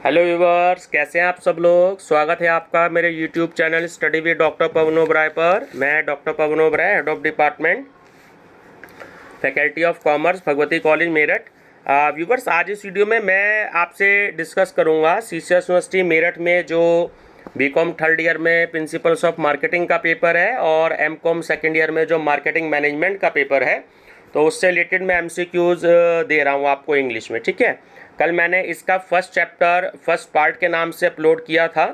Hello viewers, कैसे हैं आप सब लोग। स्वागत है आपका मेरे YouTube channel study with doctor Pawan Oberoi पर। मैं doctor Pawan Oberoi, head of department, faculty of commerce, Bhagwati college, Meerut. Viewers, आज इस वीडियो में मैं आपसे डिस्कस करूंगा सीसीएस यूनिवर्सिटी मेरठ में जो बीकॉम थर्ड ईयर में प्रिंसिपल्स ऑफ मार्केटिंग का पेपर है और एमकॉम सेकेंड ईयर में जो मार्केटिंग मैनेजमेंट का पेपर है, तो उससे रिलेटेड मैं एमसीक्यूज दे रहा हूँ आपको इंग्लिश में। ठीक है, कल मैंने इसका फर्स्ट चैप्टर फर्स्ट पार्ट के नाम से अपलोड किया था,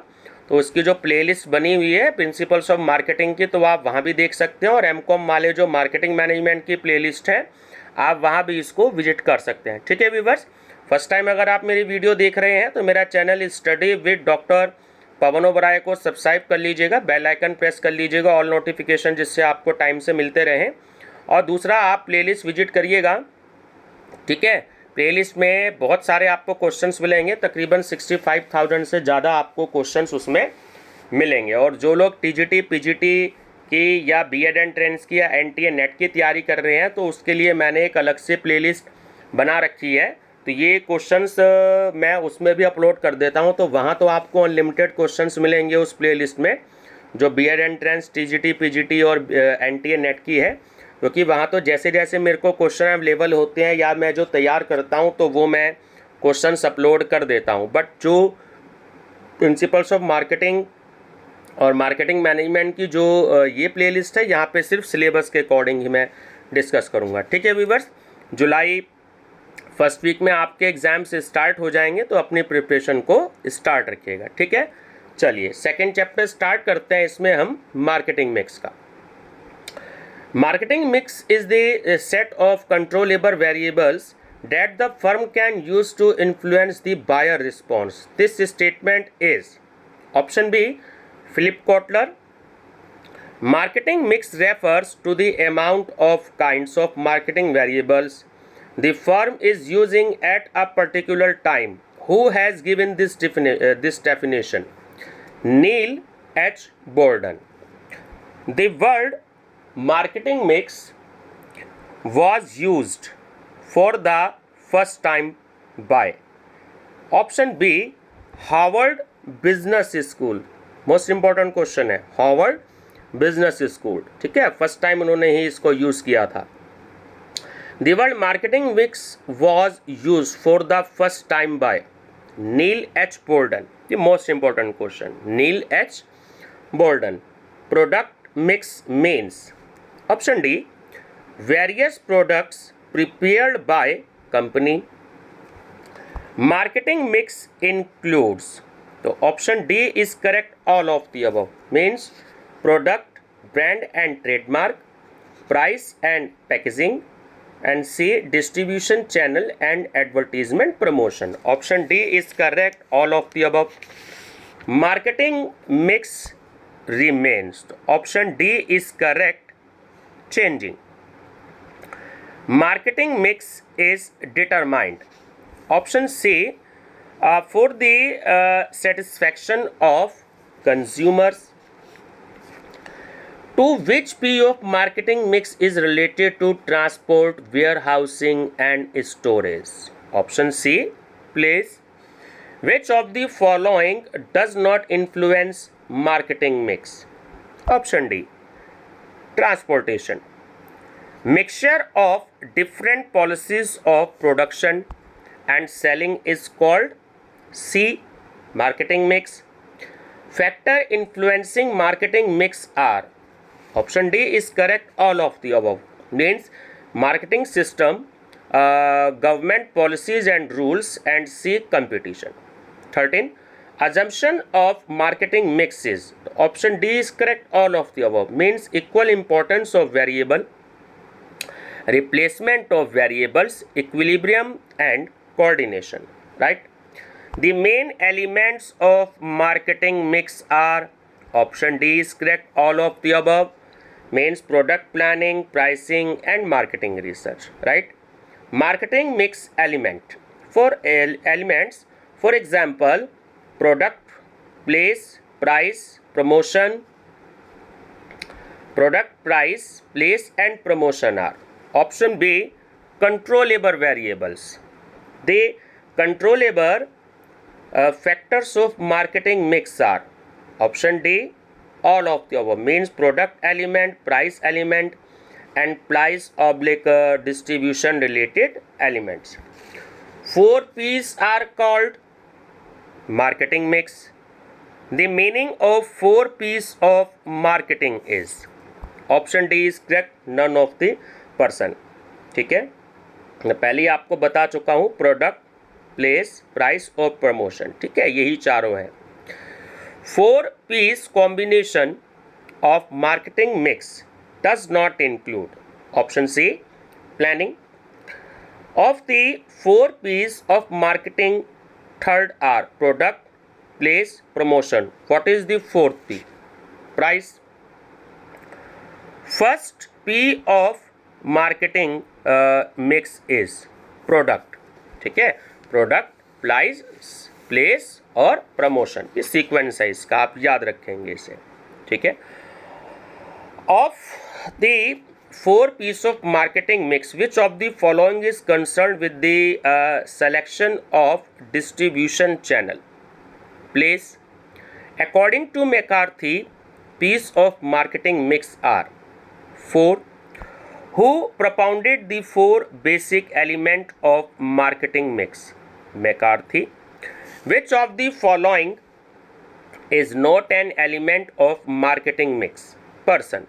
तो उसकी जो प्लेलिस्ट बनी हुई है प्रिंसिपल्स ऑफ मार्केटिंग की, तो आप वहाँ भी देख सकते हैं। और एमकॉम वाले जो मार्केटिंग मैनेजमेंट की प्लेलिस्ट है, आप वहाँ भी इसको विजिट कर सकते हैं। ठीक है व्यूवर्स, फर्स्ट टाइम अगर आप मेरी वीडियो देख रहे हैं तो मेरा channel study with doctor Pawan Oberoi को सब्सक्राइब कर लीजिएगा, बेल आइकन प्रेस कर लीजिएगा, ऑल नोटिफिकेशन, जिससे आपको टाइम से मिलते रहें। और दूसरा, आप प्लेलिस्ट विजिट करिएगा। ठीक है, प्लेलिस्ट में बहुत सारे आपको क्वेश्चंस मिलेंगे, तकरीबन 65,000 से ज़्यादा आपको क्वेश्चंस उसमें मिलेंगे। और जो लोग टीजीटी पीजीटी की या बीएड एंट्रेंस की या एनटीए नेट की तैयारी कर रहे हैं, तो उसके लिए मैंने एक अलग से प्लेलिस्ट बना रखी है। तो ये क्वेश्चंस मैं उसमें भी अपलोड कर देता हूँ, तो वहाँ तो आपको अनलिमिटेड क्वेश्चंस मिलेंगे उस प्लेलिस्ट में, जो बीएड एंट्रेंस, टीजीटी पीजीटी और एनटीए नेट की है। क्योंकि वहाँ तो जैसे जैसे मेरे को क्वेश्चन अवेलेबल होते हैं या मैं जो तैयार करता हूँ, तो वो मैं क्वेश्चंस अपलोड कर देता हूँ। बट जो प्रिंसिपल्स ऑफ मार्केटिंग और मार्केटिंग मैनेजमेंट की जो ये प्लेलिस्ट है, यहाँ पे सिर्फ सिलेबस के अकॉर्डिंग ही मैं डिस्कस करूँगा। ठीक है व्यूवर्स, जुलाई फर्स्ट वीक में आपके एग्जाम्स स्टार्ट हो जाएंगे, तो अपनी प्रिपरेशन को स्टार्ट रखिएगा। ठीक है, चलिए सेकेंड चैप्टर स्टार्ट करते हैं। इसमें हम मार्केटिंग मिक्स का। Marketing mix is the set of controllable variables that the firm can use to influence the buyer response. This statement is option B, Philip Kotler. Marketing mix refers to the amount of kinds of marketing variables the firm is using at a particular time. Who has given this definition? Neil H. Borden. The word marketing mix was used for the first time by option B, Harvard Business School. Most important question है, Harvard business school. ठीक है, first time उन्होंने ही इसको use किया था। The word marketing mix was used for the first time by Neil H. Borden. The most important question, Neil H. Borden. Product mix means option D, various products prepared by company. Marketing mix includes, so option D is correct, all of the above, means product, brand and trademark, price and packaging, and C, distribution channel and advertisement promotion. Option D is correct, all of the above. Marketing mix remains, option D is correct, changing. Marketing mix is determined, option C, for the satisfaction of consumers. To which P of marketing mix is related to transport, warehousing and storage? Option C, place. Which of the following does not influence marketing mix? Option D, transportation. Mixture of different policies of production and selling is called C, marketing mix. Factor influencing marketing mix are, option D is correct, all of the above, means marketing system, government policies and rules, and C, competition. 13, assumption of marketing mix is, option D is correct, all of the above, means equal importance of variable, replacement of variables, equilibrium and coordination. Right, the main elements of marketing mix are, option D is correct, all of the above, means product planning, pricing and marketing research. Right, marketing mix element, for elements, for example, product, place, price, promotion. Product, price, place and promotion are, option B, controllable variables. The controllable factors of marketing mix are option D, all of the above, means product element, price element, and price oblique distribution related elements. 4 P's are called marketing mix. The meaning of 4 P's of marketing is option D is correct, none of the person. ठीक है, मैं पहले ही आपको बता चुका हूँ, product, place, price और promotion. ठीक है, यही चारों हैं. 4 P's combination of marketing mix does not include option C, planning. Of the 4 P's of marketing, third are product, place, promotion. What is the fourth P? Price. First P of marketing mix is product. ठीक है, product, price, place और promotion. ये sequence है इसका, आप याद रखेंगे इसे. ठीक है. Of the 4 P's of marketing mix, which of the following is concerned with the selection of distribution channel? Place. According to McCarthy, P's of marketing mix are 4. Who propounded the 4 basic element of marketing mix? McCarthy. Which of the following is not an element of marketing mix? Person.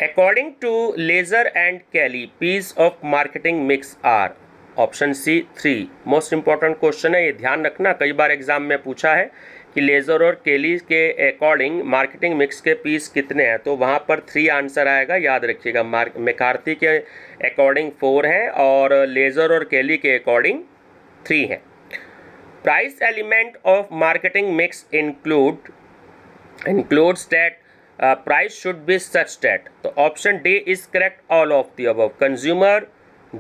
According to Laser and Kelly, P's of marketing mix are option C 3. Most important question है, ये ध्यान रखना, कई बार exam में पूछा है कि laser और केली के अकॉर्डिंग मार्केटिंग मिक्स के पीस कितने हैं, तो वहाँ पर 3 आंसर आएगा. याद रखिएगा, मैकार्थी के अकॉर्डिंग 4 हैं और लेज़र और केली के अकॉर्डिंग 3 हैं. Price element of marketing mix includes that price should be such that. So option D is correct, all of the above. Consumer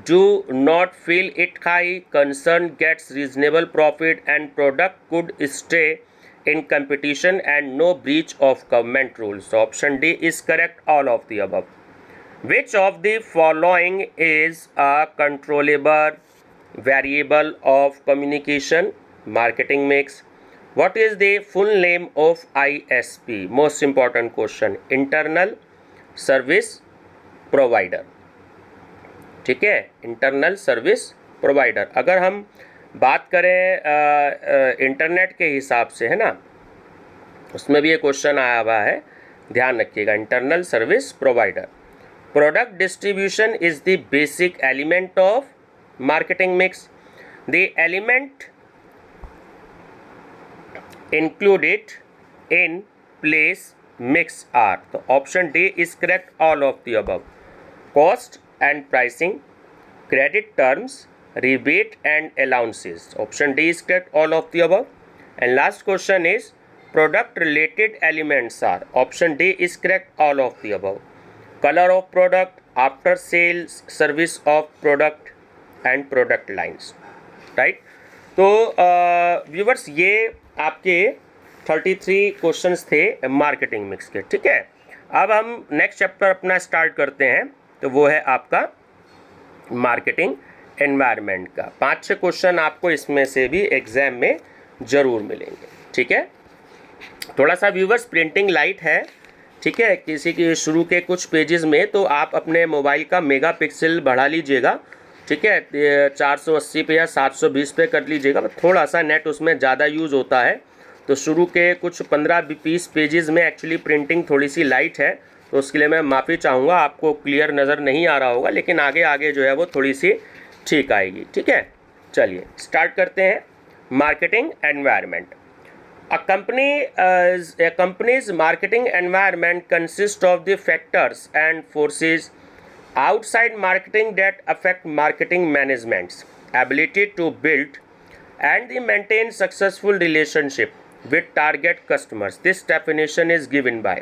do not feel it high, concern gets reasonable profit, and product could stay in competition and no breach of government rules. So option D is correct, all of the above. Which of the following is a controllable variable of communication marketing mix? What is the full name of ISP? Most important question. Internal Service Provider. ठीक है, internal service provider. अगर हम बात करें internet के हिसाब से, है ना, उसमें भी ये क्वेश्चन आया हुआ है, ध्यान रखिएगा. Internal service provider. Product distribution is the basic element of marketing mix. The element included in place mix are. तो option D is correct, all of the above. Cost and pricing, credit terms, rebate and allowances. Option D is correct, all of the above. And last question is product related elements are. Option D is correct, all of the above. Color of product, after sales service of product and product lines. Right. तो viewers, ये आपके 33 questions थे marketing mix के. ठीक है, अब हम next chapter अपना स्टार्ट करते हैं, तो वो है आपका मार्केटिंग एनवायरनमेंट का. 5-6 क्वेश्चन आपको इसमें से भी एग्जाम में ज़रूर मिलेंगे. ठीक है, थोड़ा सा व्यूवर्स प्रिंटिंग लाइट है. ठीक है, किसी के शुरू के कुछ पेजेस में तो आप अपने मोबाइल का मेगापिक्सल बढ़ा लीजिएगा. ठीक है, 480 पे या 720 पे कर लीजिएगा. थोड़ा सा नेट उसमें ज़्यादा यूज़ होता है, तो शुरू के कुछ 15-20 पेजेस में एक्चुअली प्रिंटिंग थोड़ी सी लाइट है, तो उसके लिए मैं माफ़ी चाहूँगा. आपको क्लियर नज़र नहीं आ रहा होगा, लेकिन आगे आगे जो है वो थोड़ी सी ठीक आएगी. ठीक है, चलिए स्टार्ट करते हैं. Marketing environment. A company's marketing environment consists of the factors and forces outside marketing that affect marketing management's ability to build and maintain successful relationship with target customers. This definition is given by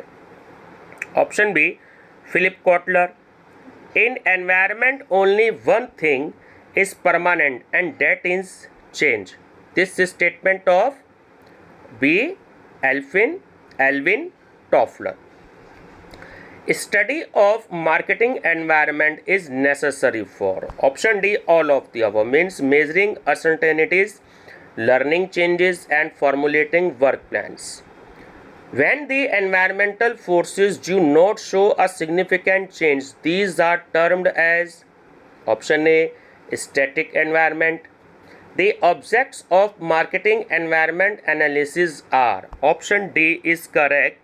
option B, Philip Kotler. In environment, only one thing is permanent, and that is change. This is statement of B. Alvin Toffler. Study of marketing environment is necessary for option D, all of the above, means measuring uncertainties, learning changes, and formulating work plans. When the environmental forces do not show a significant change, these are termed as option A, static environment. The objects of marketing environment analysis are option D is correct,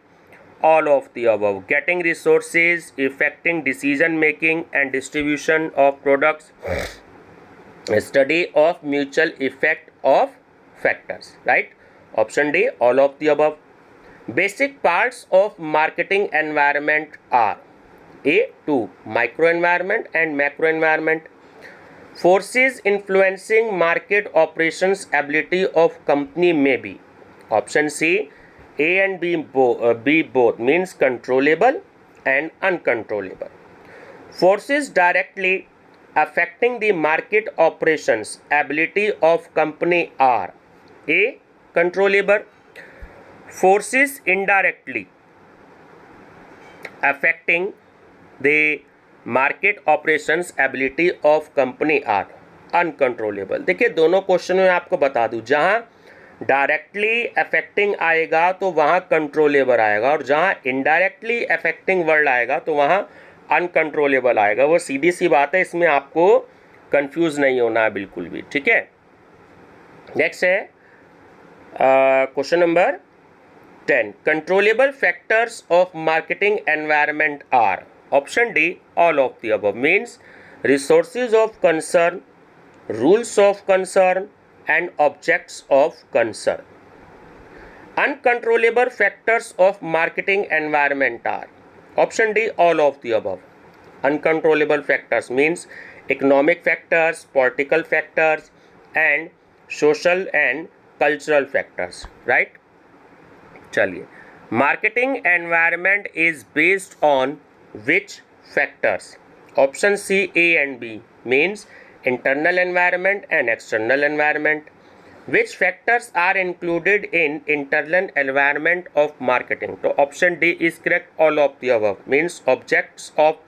all of the above. Getting resources, affecting decision making and distribution of products, study of mutual effect of factors, right? Option D, all of the above. Basic parts of marketing environment are A2, microenvironment and macroenvironment. Forces influencing market operations ability of company may be option C, A and B, B both, means controllable and uncontrollable. Forces directly affecting the market operations ability of company are A, controllable. Forces indirectly affecting the market operations ability of company are uncontrollable. देखिए दोनों question में आपको बता दूं, जहां directly affecting आएगा तो वहां कंट्रोलेबल आएगा, और जहां इनडायरेक्टली अफेक्टिंग वर्ड आएगा तो वहां अनकंट्रोलेबल आएगा। वो सीधी सी बात है, इसमें आपको कंफ्यूज नहीं होना है बिल्कुल भी, ठीक है। नेक्स्ट है question number 10, controllable factors of marketing environment are option D, all of the above, means resources of concern, rules of concern and objects of concern. Uncontrollable factors of marketing environment are option D, all of the above. Uncontrollable factors means economic factors, political factors and social and cultural factors, right? चलिए, marketing environment is based on which factors? Option C, A and B, means internal environment and external environment. Which factors are included in internal environment of marketing? तो option D is correct, all of the above, means objects of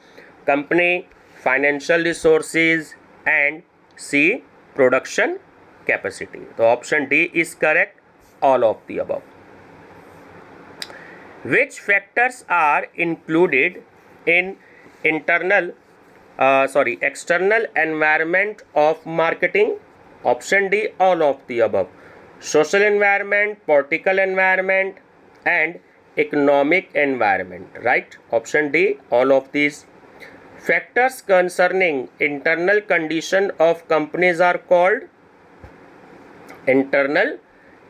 company, financial resources and C production capacity. तो option D is correct, all of the above. Which factors are included in external environment of marketing? Option D, all of the above. Social environment, political environment and economic environment, right? Option D, all of these. Factors concerning internal condition of companies are called internal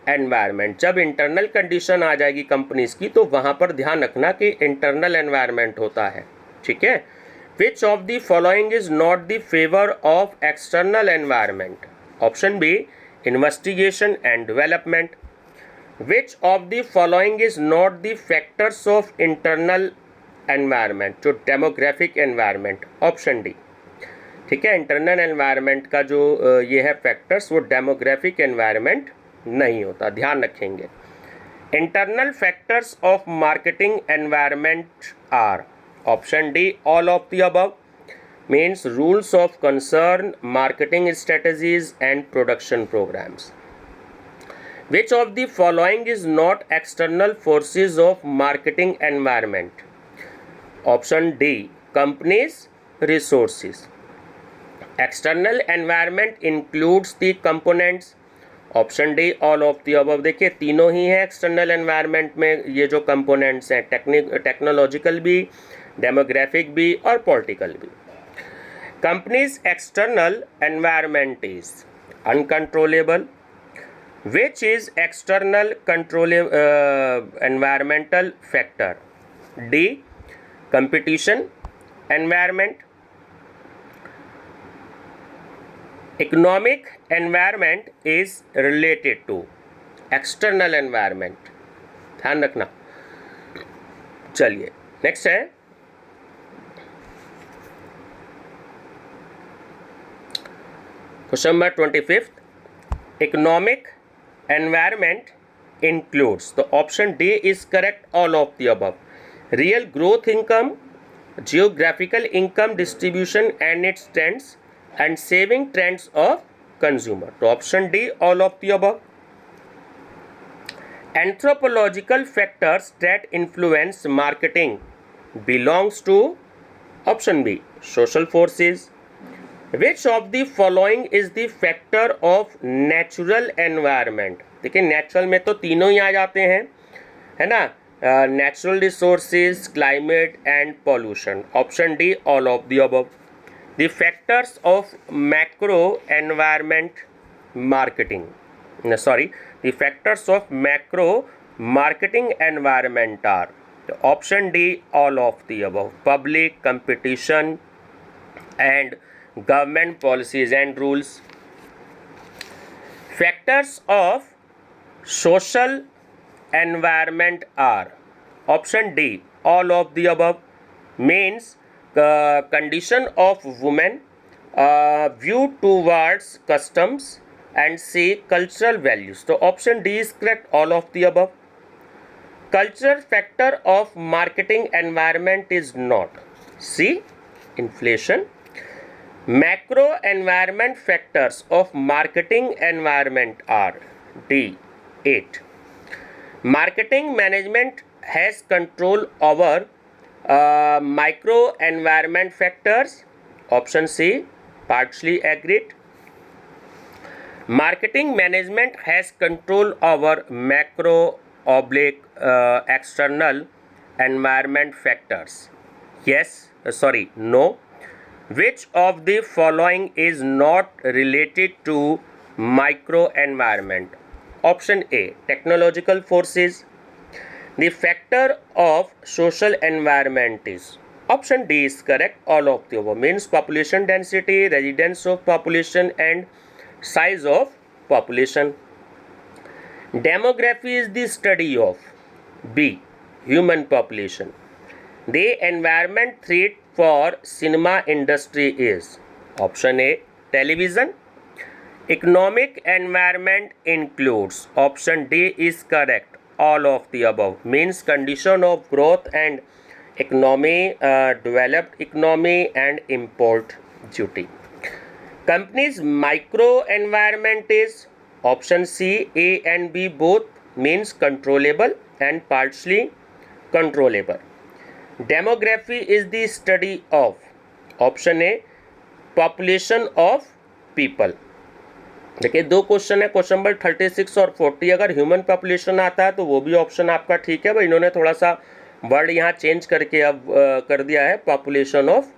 environment. जब internal condition आ जाएगी companies की तो वहां पर ध्यान रखना कि internal environment होता है, ठीक है. Which of the following is not the favour of external environment? Option B, investigation and development. Which of the following is not the factors of internal environment? जो डेमोग्राफिक एनवायरनमेंट, ऑप्शन डी, ठीक है. Internal environment का जो ये है factors, वो demographic environment नहीं होता, ध्यान रखेंगे. Internal factors of marketing environment are option D, all of the above, means rules of concern, marketing strategies and production programmes. Which of the following is not external forces of marketing environment? Option D, companies resources. External environment includes the components. Option D, all of the above. देखिए तीनों ही हैं external environment में, ये जो components हैं, technological भी, demographic भी और पॉलिटिकल भी. Companies external environment is uncontrollable. Which is external environmental factor? D, competition environment. Economic environment is related to external environment, ध्यान रखना. चलिए नेक्स्ट है question number 25. Economic environment includes, तो option D is correct, all of the above. Real growth income, geographical income distribution and its trends and saving trends of consumer. तो option D all of the above. Anthropological factors that influence marketing belongs to option B, social forces. Which of the following is the factor of natural environment? देखिए natural में तो तीनों ही आ जाते हैं, है ना, natural resources, climate and pollution. Option D all of the above. The factors of macro environment marketing, sorry, the factors of macro marketing environment are. Option D all of the above. Public competition and government policies and rules. Factors of social environment are option D all of the above. Means condition of women, view towards customs, and C cultural values. So option D is correct, all of the above. Cultural factor of marketing environment is not C inflation. Macro environment factors of marketing environment are D 8. Marketing management has control over micro environment factors. Option C partially agreed. Marketing management has control over macro oblique external environment factors. Yes, sorry, no. Which of the following is not related to micro environment? Option A technological forces. The factor of social environment is option D is correct, all of the above. Means population density, residence of population and size of population. Demography is the study of B human population. The environment threat for cinema industry is option A television. Economic environment includes option D is correct, all of the above. Means condition of growth and economy, developed economy and import duty. Companies micro environment is option C A and B both. Means controllable and partially controllable. Demography is the study of option A population of people. देखिए दो question है, question number 36 और 40. अगर human population आता है तो वो भी ऑप्शन आपका ठीक है भाई. इन्होंने थोड़ा सा वर्ड यहाँ चेंज करके अब कर दिया है पॉपुलेशन ऑफ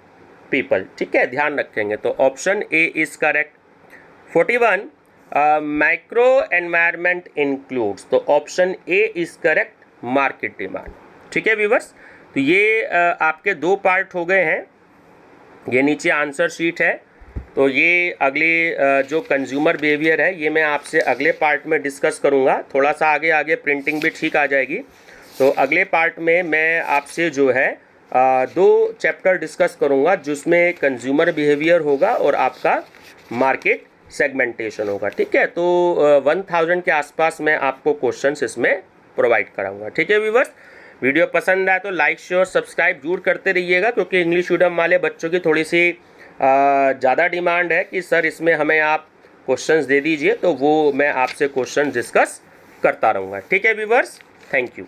पीपल. ठीक है, ध्यान रखेंगे. तो option A is correct. 41 micro environment includes. तो option A is correct, market demand. ठीक है व्यूअर्स, तो ये आपके दो पार्ट हो गए हैं. ये नीचे आंसर शीट है. तो ये अगले जो कंज्यूमर बिहेवियर है ये मैं आपसे अगले पार्ट में डिस्कस करूँगा. थोड़ा सा आगे आगे प्रिंटिंग भी ठीक आ जाएगी. तो अगले पार्ट में मैं आपसे जो है दो चैप्टर डिस्कस करूँगा जिसमें कंज्यूमर बिहेवियर होगा और आपका मार्केट सेगमेंटेशन होगा. ठीक है, तो 1000 के आसपास मैं आपको क्वेश्चंस इसमें प्रोवाइड कराऊंगा. ठीक है व्यूअर्स, वीडियो पसंद आए तो लाइक शेयर सब्सक्राइब जरूर करते रहिएगा, क्योंकि इंग्लिश मीडियम वाले बच्चों की थोड़ी सी ज़्यादा डिमांड है कि सर इसमें हमें आप क्वेश्चंस दे दीजिए. तो वो मैं आपसे क्वेश्चन डिस्कस करता रहूँगा. ठीक है व्यूअर्स, थैंक यू.